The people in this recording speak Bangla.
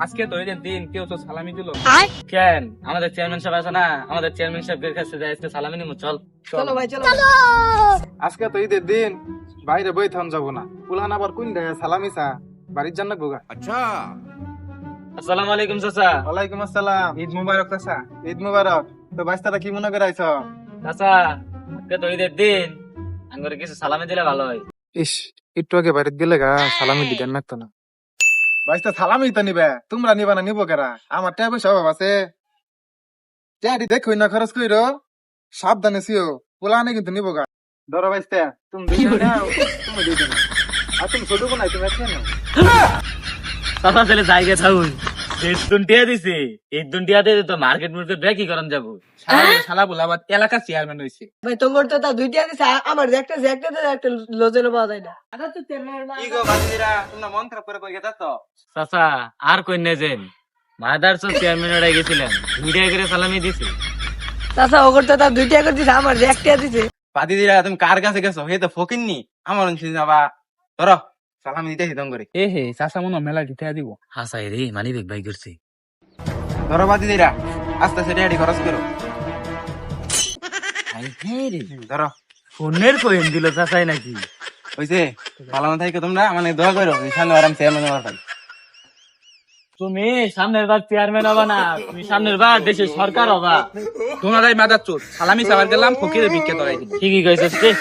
আজকে তো ঈদের দিন, কেউ তো সালামি দিল কেন? আমাদের চেয়ারম্যান সাহেব আছে না, আমাদের চেয়ারম্যান সাহেবের কাছে যাই আজকে সালামি নিমু। চল চলো ভাই চলো। আজকে তো ঈদের দিন, বাইরে বই থাম যাবো না। পুলান আবার কোন দেয় সালামি চা বাড়ির জান্নাত গোগা। আসসালামু আলাইকুম চাচা। ওয়ালাইকুম আসসালাম। ঈদ মুবারক চাচা। ঈদ মুবারক। তো বাইস্তারা কি মনে করে আইছ? চাচা, আজকে তো ঈদের দিন, আঙ্গুরে কিছু সালামি দিলে ভালো হয়। ইস, একটু আগে বাইরে গেলে গা সালামি দিতেন নাকতো না। বাইস্তা সালামি তো নিবে, তোমরা নিবা না? নিবো কেরা? আমার টাকা পয়সা অভাব আছে। টাকা দেখুই না খরচ কইরো, সাবধানে ছিও। পুলানে কিন্তু নিবো গা। ধরো বাইস্তা, তুমি দুইজন নাও, তুমি দুইজন নাও। আর তুমি ছোট বোন, তুমি একজন নাও। চাচা ছেলে জায়গা থাকুন, ঈদ দুনটিয়া দিছে, ঈদ দুনটিয়া দিয়ে তো মার্কেট মুর্কেট ব্যাকি করান যাবো। শালা বলে আবার এলাকা চেয়ারম্যান হয়েছে। ভাই তোমার তো তা দুইটা দিছে, আমার যে একটা একটা লজেন পাওয়া যায় না। কি গো বাজিরা, তোমরা মন খারাপ করে কই গেছো? চাচা আর কই না যেন, মাদারস চেয়ারম্যান ওরা গেছিলেন, দুইটা করে সালামি দিছে। চাচা ওগর তো তা দুইটা করে দিছে, আমার যে একটা দিছে। বাদি দিরা, তুমি কার কাছে গেছো? হে তো ফকিননি, আমার অঞ্চলে যাবা। ধরো সালামি দিতে হিদম করে। এ হে চাচা মনে মেলা দিতে দিব। হাসাই রে, মানি বেগ বাই করছে। ধরো বাদি দিরা, আস্তে আস্তে রেডি খরচ করো। ধরো ফোনের কইন দিল চাচাই নাকি? হইছে, ভালো না থাকি তোমরা মানে দোয়া করো, সামনে আরাম চেয়ারম্যান হওয়ার পাই। তুমি সামনের বার চেয়ারম্যান হবা না, তুমি সামনের বার দেশের সরকার হবা। তোমরা মাদার চোর সালামি চাবার গেলাম ফকিরের ভিক্ষা ধরাই দিল। ঠিকই কইছিস রে।